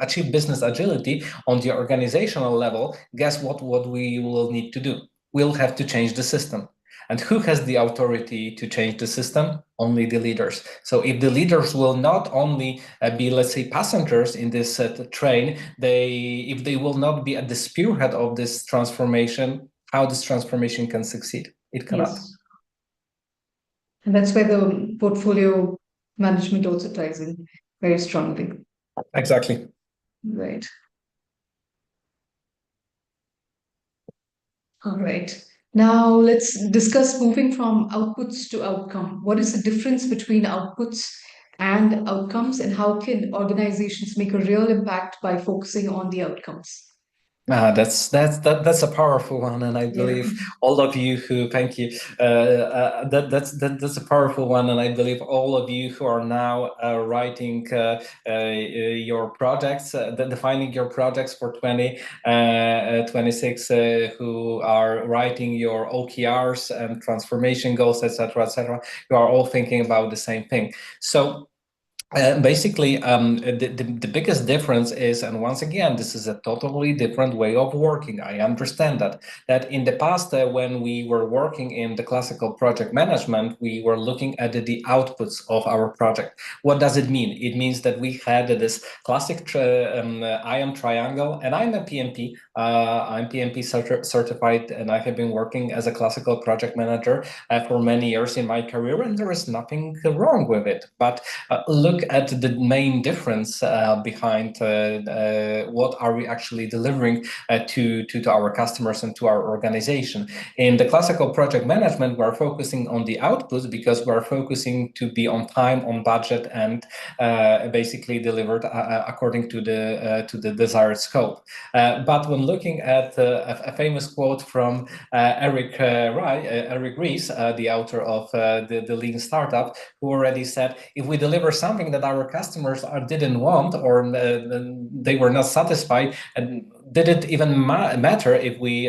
achieve business agility on the organizational level, guess what we will need to do? We'll have to change the system. And who has the authority to change the system? Only the leaders. So if the leaders will not only be, let's say, passengers in this train, if they will not be at the spearhead of this transformation, how this transformation can succeed? It cannot. Yes. And that's where the portfolio management also ties in very strongly. Exactly. Right. All right. Now let's discuss moving from outputs to outcome. What is the difference between outputs and outcomes, and how can organizations make a real impact by focusing on the outcomes? That's a powerful one, and I Yeah. believe all of you who thank you. That's a powerful one, and I believe all of you who are now writing your projects, defining your projects for 2026, who are writing your OKRs and transformation goals, etc., etc. You are all thinking about the same thing. So. Basically, the biggest difference is, and once again, this is a totally different way of working. I understand that in the past, when we were working in the classical project management, we were looking at the outputs of our project. What does it mean? It means that we had this classic IAM triangle, and I'm a PMP. I'm PMP certified, and I have been working as a classical project manager for many years in my career, and there is nothing wrong with it. But look at the main difference behind what are we actually delivering to our customers and to our organization. In the classical project management, we're focusing on the outputs because we're focusing to be on time, on budget, and basically delivered according to the desired scope. But when looking at a famous quote from Eric Ries, the author of the Lean Startup, who already said, if we deliver something that our customers didn't want, or they were not satisfied, and did it even matter if we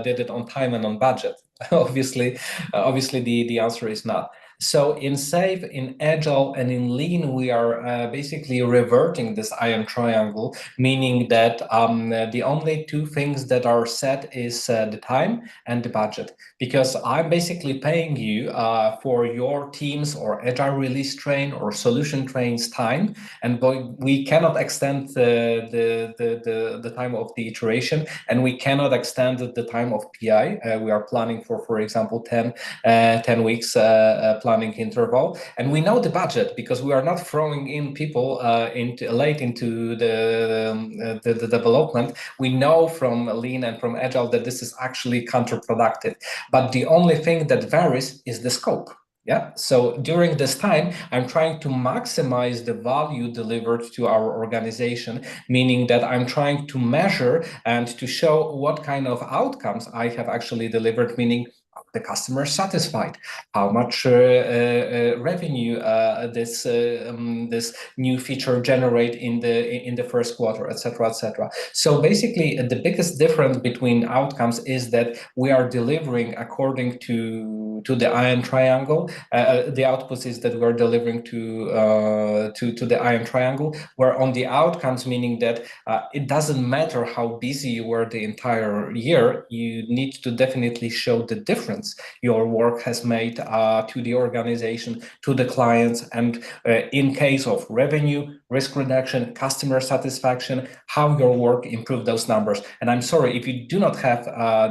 did it on time and on budget? Obviously, the answer is not. So in SAFe, in Agile, and in Lean, we are basically reverting this iron triangle, meaning that the only two things that are set is the time and the budget. Because I'm basically paying you for your teams or Agile release train or solution trains time, and we cannot extend the time of the iteration, and we cannot extend the time of PI. We are planning for example, 10 weeks planning interval, and we know the budget because we are not throwing in people into the development. We know from Lean and from Agile that this is actually counterproductive. But the only thing that varies is the scope. Yeah. So during this time, I'm trying to maximize the value delivered to our organization, meaning that I'm trying to measure and to show what kind of outcomes I have actually delivered, meaning the customer is satisfied, how much revenue this new feature generate in the first quarter, etc., etc. So basically, the biggest difference between outcomes is that we are delivering according to the iron triangle. The outputs is that we're delivering to the iron triangle. Where on the outcomes, meaning that it doesn't matter how busy you were the entire year, you need to definitely show the difference your work has made to the organization, to the clients, and in case of revenue, risk reduction, customer satisfaction, how your work improved those numbers. And I'm sorry, if you do not have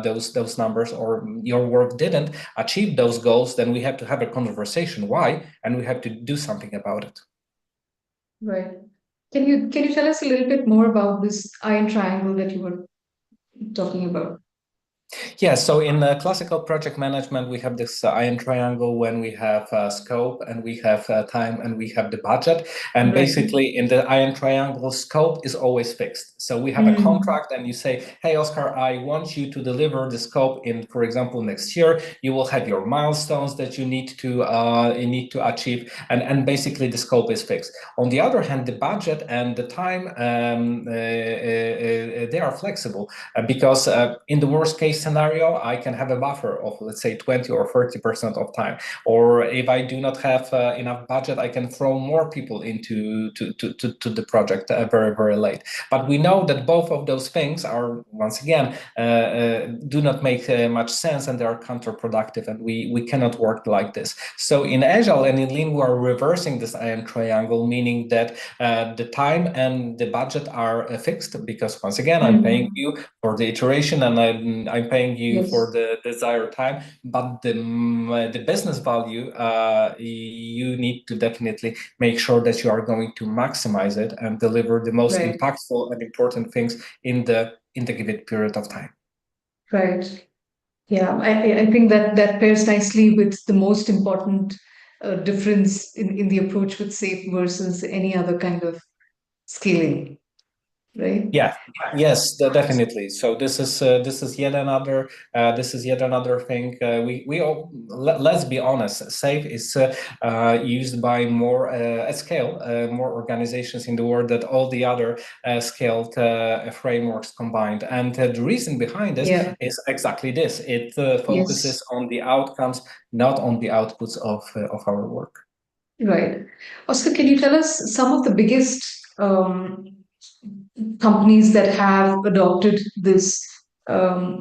those numbers, or your work didn't achieve those goals, then we have to have a conversation why, and we have to do something about it. Right. Can you tell us a little bit more about this iron triangle that you were talking about? Yeah, so in classical project management, we have this iron triangle when we have scope, and we have time, and we have the budget. And basically in the iron triangle, scope is always fixed. So we have a contract, and you say, hey, Oskar, I want you to deliver the scope in, for example, next year. You will have your milestones that you need to achieve. And basically the scope is fixed. On the other hand, the budget and the time, they are flexible because in the worst case scenario, I can have a buffer of, let's say, 20 or 30% of time. Or if I do not have enough budget, I can throw more people into the project very, very late. But we know that both of those things are, once again, do not make much sense, and they are counterproductive, and we cannot work like this. So in Agile and in Lean, we are reversing this iron triangle, meaning that the time and the budget are fixed, because once again, I'm paying you for the iteration, and I'm paying you for the desired time. But the business value, you need to definitely make sure that you are going to maximize it and deliver the most impactful and important things in the given period of time. Right. Yeah, I think that pairs nicely with the most important difference in the approach with SAFe versus any other kind of scaling, right? Yeah, yes, definitely. So this is yet another thing. We all let's be honest. Safe is used by more at scale, more organizations in the world that all the other scaled frameworks combined. And the reason behind this Yeah. is exactly this. It Yes. focuses on the outcomes, not on the outputs of our work. Right. Oscar, can you tell us some of the biggest companies that have adopted this?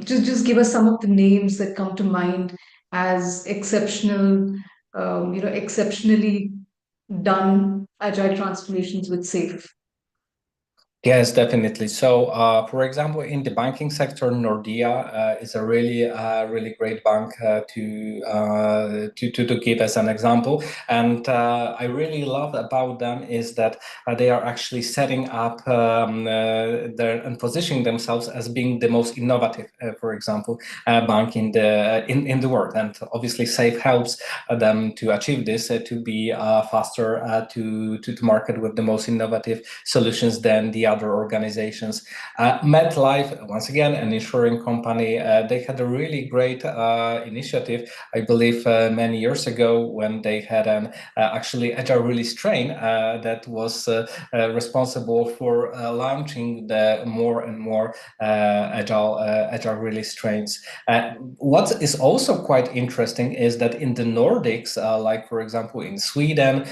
Just give us some of the names that come to mind as exceptional, exceptionally done agile transformations with SAFe. Yes, definitely. So, for example, in the banking sector, Nordea is a really great bank to give as an example. And I really love about them is that they are actually setting up and positioning themselves as being the most innovative, for example, bank in the world. And obviously, Safe helps them to achieve this, to be faster to market with the most innovative solutions than the other organizations. MetLife, once again, an insurance company, they had a really great initiative, I believe, many years ago when they had an actually agile release train that was responsible for launching the more and more agile release trains. What is also quite interesting is that in the Nordics, like for example in Sweden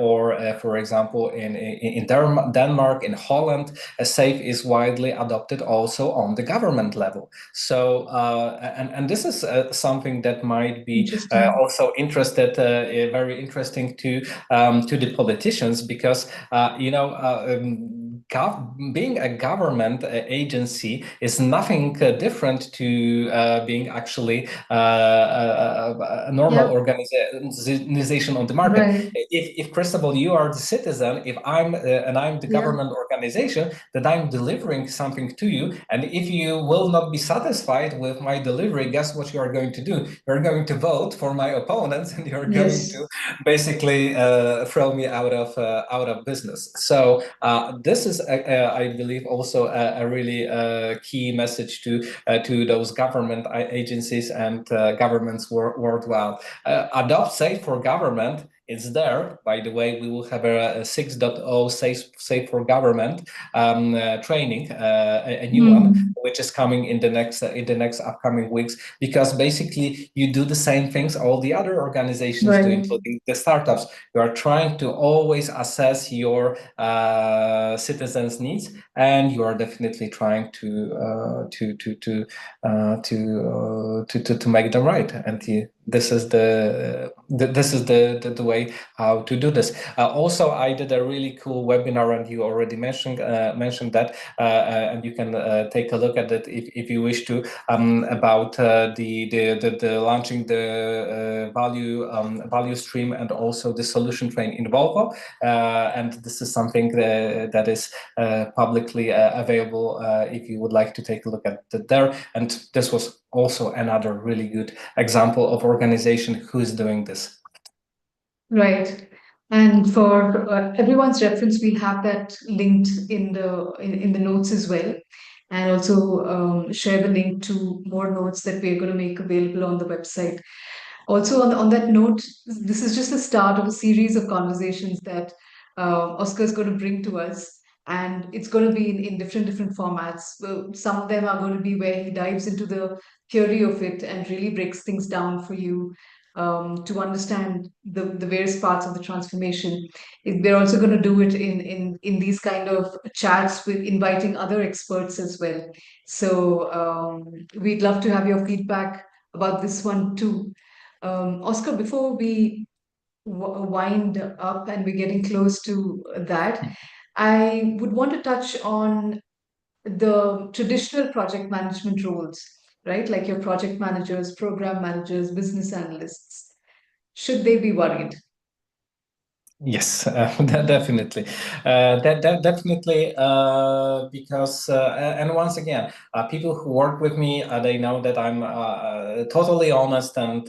or for example in Denmark, in Holland, SAFe is widely adopted also on the government level. So and this is something that might be Interesting. also very interesting to the politicians because being a government agency is nothing different to being actually a normal Yeah. organization on the market. Right. If first of all you are the citizen, if I'm the Yeah. government organization, that I'm delivering something to you, and if you will not be satisfied with my delivery, guess what you are going to do? You're going to vote for my opponents, and you're going Yes. to basically throw me out of business. So this is, I believe, also a really key message to those government agencies and governments worldwide. Adopt Safe for Government. It's there. By the way, we will have a 6.0 Safe for Government training, a new one, Hmm. which is coming in the next upcoming weeks. Because basically, you do the same things all the other organizations do, Right. including the startups. You are trying to always assess your citizens' needs, and you are definitely trying to make them right. And this is the way how to do this. Also, I did a really cool webinar, and you already mentioned that, and you can take a look at it if you wish to, about the launching the value stream and also the solution train in Volvo. And this is something that is publicly available if you would like to take a look at it there. And this was also another really good example of organization who is doing this. Right. And for everyone's reference, we have that linked in the notes as well, and also share the link to more notes that we're going to make available on the website. Also, on that note, this is just the start of a series of conversations that Oscar is going to bring to us, and it's going to be in different formats. Some of them are going to be where he dives into the theory of it and really breaks things down for you to understand the various parts of the transformation. We're also going to do it in these kind of chats with inviting other experts as well. So we'd love to have your feedback about this one too. Oscar, before we wind up and we're getting close to that, I would want to touch on the traditional project management roles, right? Like your project managers, program managers, business analysts. Should they be worried? Yes, definitely. Definitely, because, and once again, people who work with me, they know that I'm totally honest, and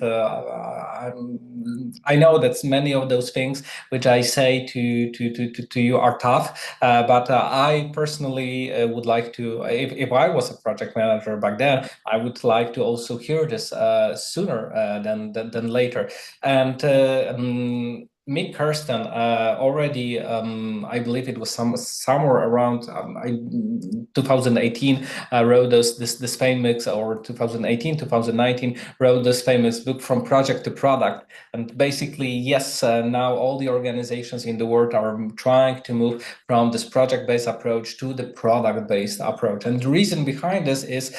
I know that many of those things which I say to you are tough, but I personally would like to, if I was a project manager back then, I would like to also hear this sooner than later. And me, Kirsten, already, I believe it was somewhere around 2018, wrote this famous, or 2018, 2019, wrote this famous book From Project to Product. And basically, yes, now all the organizations in the world are trying to move from this project-based approach to the product-based approach. And the reason behind this is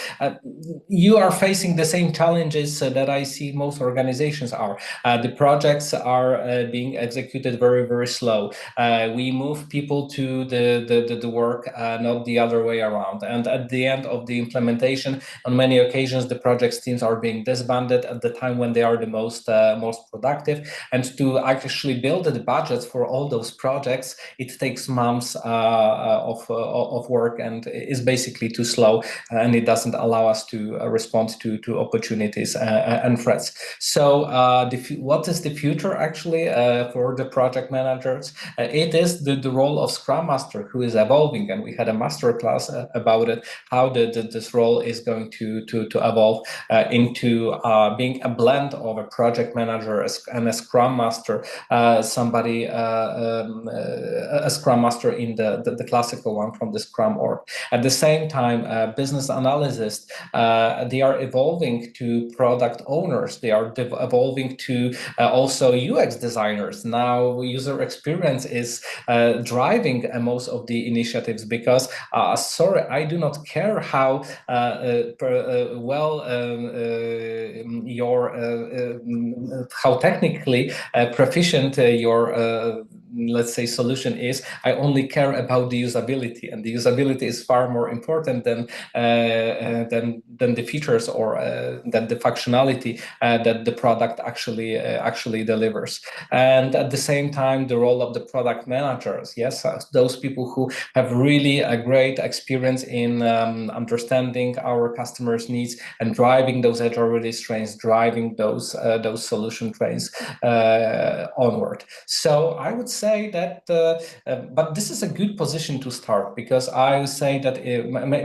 you are facing the same challenges that I see most organizations are. The projects are being executed very, very slow. We move people to the work, not the other way around. And at the end of the implementation, on many occasions, the projects teams are being disbanded at the time when they are the most productive. And to actually build the budgets for all those projects, it takes months of work, and is basically too slow, and it doesn't allow us to respond to opportunities and threats. So what is the future actually for the project managers? It is the role of Scrum Master, who is evolving, and we had a master class about it, how this role is going to evolve into being a blend of a project manager and a Scrum Master, a Scrum Master in the classical one from the Scrum org. At the same time, business analysts, they are evolving to product owners. They are evolving to also UX designers. Now, user experience is driving most of the initiatives, because, sorry, I do not care how well how technically proficient your let's say solution is. I only care about the usability, and the usability is far more important than the features, or than the functionality that the product actually delivers. And at the same time, the role of the product managers, yes, those people who have really a great experience in understanding our customers' needs and driving those agile release trains, driving those solution trains onward. So I would say that, but this is a good position to start, because I would say that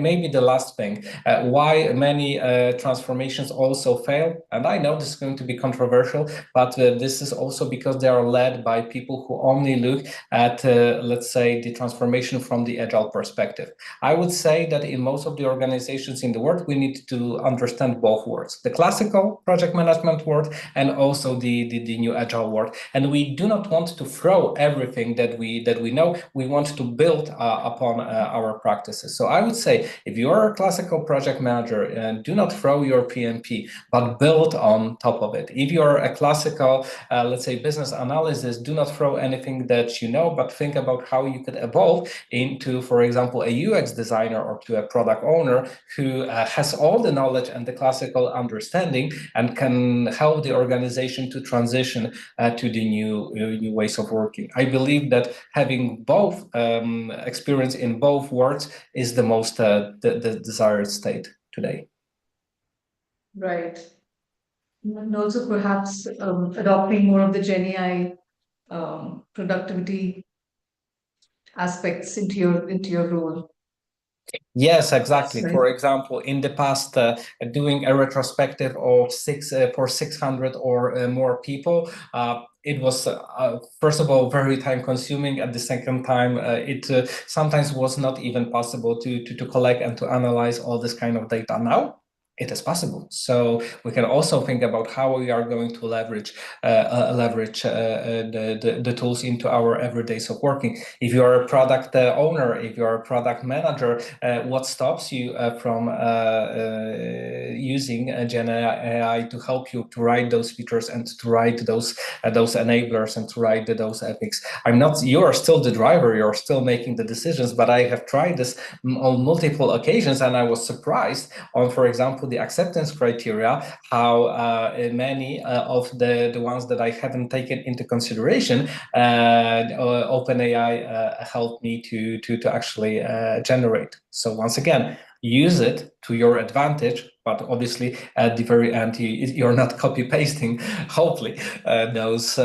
maybe the last thing, why many transformations also fail, and I know this is going to be controversial, but this is also because they are led by people who only look at, let's say, the transformation from the agile perspective. I would say that in most of the organizations in the world, we need to understand both worlds, the classical project management world and also the new agile world. And we do not want to throw everything that we know. We want to build upon our practices. So I would say, if you are a classical project manager, do not throw your PMP, but build on top of it. If you are a classical, let's say, business analysis, do not throw anything that you know, but think about how you could evolve into, for example, a UX designer or to a product owner who has all the knowledge and the classical understanding and can help the organization to transition to the new ways of working. I believe that having both experience in both worlds is the most the desired state today. Right. And also perhaps adopting more of the Gen AI productivity aspects into your role. Yes, exactly. Right. For example, in the past, doing a retrospective of 600 or more people, it was first of all very time consuming. At the second time, it sometimes was not even possible to collect and to analyze all this kind of data. Now it is possible. So we can also think about how we are going to leverage the tools into our everydays of working. If you are a product owner, if you are a product manager, what stops you from using Gen AI to help you to write those features and to write those enablers and to write those epics? I'm not. You are still the driver. You're still making the decisions. But I have tried this on multiple occasions, and I was surprised on, for example, example, the acceptance criteria, how many of the ones that I haven't taken into consideration, OpenAI helped me to actually generate. So once again, use it to your advantage, but obviously at the very end you're not copy pasting, hopefully, those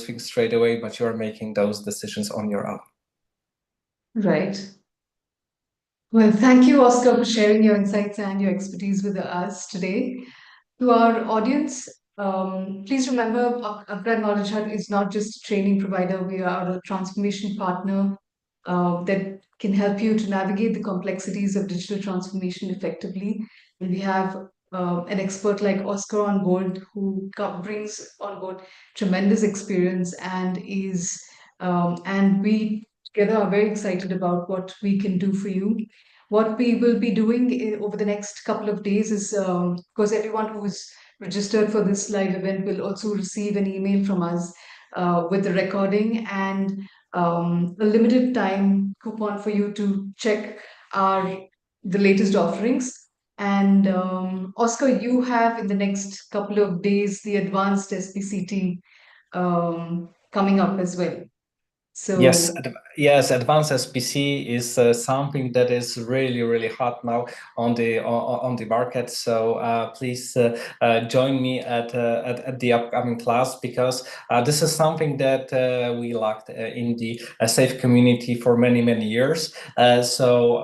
things straight away, but you're making those decisions on your own. Right. Well, thank you, Oscar, for sharing your insights and your expertise with us today. To our audience, please remember upGrad KnowledgeHut is not just a training provider. We are a transformation partner that can help you to navigate the complexities of digital transformation effectively. And we have an expert like Oscar on board who brings on board tremendous experience and we together are very excited about what we can do for you. What we will be doing over the next couple of days is, because everyone who is registered for this live event will also receive an email from us with the recording and a limited time coupon for you to check the latest offerings. And Oscar, you have in the next couple of days the advanced SPCT coming up as well. Yes, So yes, advanced SPC is something that is really hot now on the market. So please join me at the upcoming class, because this is something that we lacked in the SAFe community for many years. So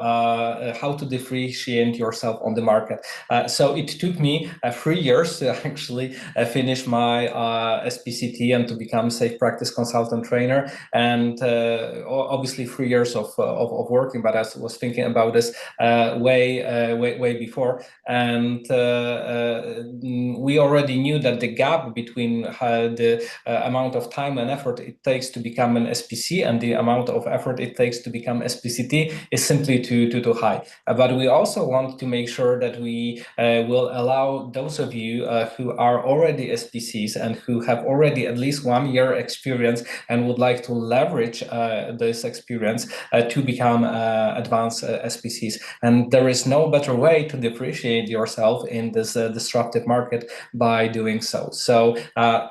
how to differentiate yourself on the market. So it took me 3 years to actually finish my SPCT and to become safe practice consultant trainer. And obviously 3 years of working, but I was thinking about this way before, and we already knew that the gap between the amount of time and effort it takes to become an SPC and the amount of effort it takes to become SPCT is simply too high. But we also want to make sure that we will allow those of you who are already SPCs and who have already at least 1 year experience and would like to leverage this experience to become advanced SPCs. And there is no better way to differentiate yourself in this disruptive market by doing so. So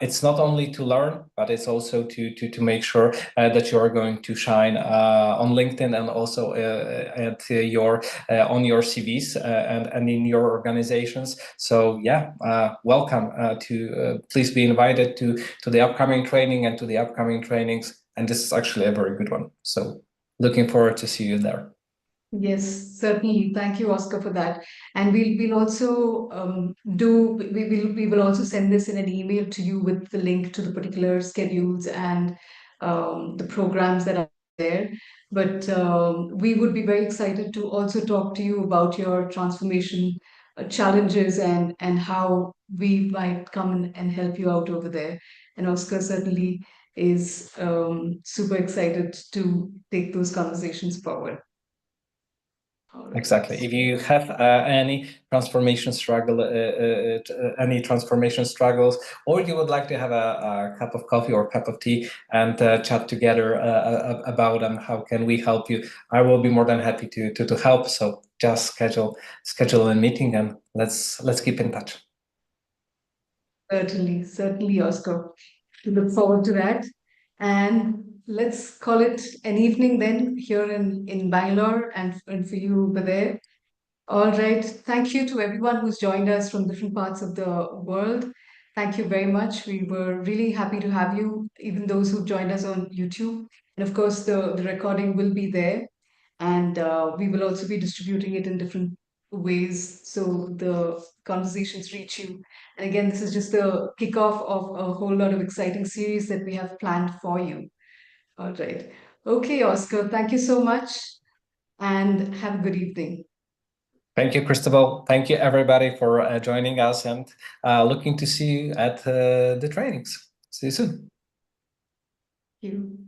it's not only to learn, but it's also to make sure that you are going to shine on LinkedIn and also at on your CVs and in your organizations. So yeah, welcome to please be invited to the upcoming training and to the upcoming trainings. And this is actually a very good one. So looking forward to see you there. yes, certainly. Thank you, Oscar, for that. And we'll also we will also send this in an email to you with the link to the particular schedules and the programs that are there. But we would be very excited to also talk to you about your transformation challenges and how we might come and help you out over there. And Oscar certainly is super excited to take those conversations forward. All right. Exactly. If you have any transformation struggles, or you would like to have a cup of coffee or a cup of tea and chat together about them, how can we help you? I will be more than happy to help. So just schedule a meeting and let's keep in touch. Certainly, Oscar. We look forward to that. And let's call it an evening then here in Bangalore and for you over there. All right. Thank you to everyone who's joined us from different parts of the world. Thank you very much. We were really happy to have you, even those who joined us on YouTube. And of course, the recording will be there. And we will also be distributing it in different ways so the conversations reach you. And again, this is just the kickoff of a whole lot of exciting series that we have planned for you. All right. Okay, Oscar, thank you so much and have a good evening. Thank you, Christabel. Thank you, everybody, for joining us, and looking to see you at the trainings. See you soon. Thank you.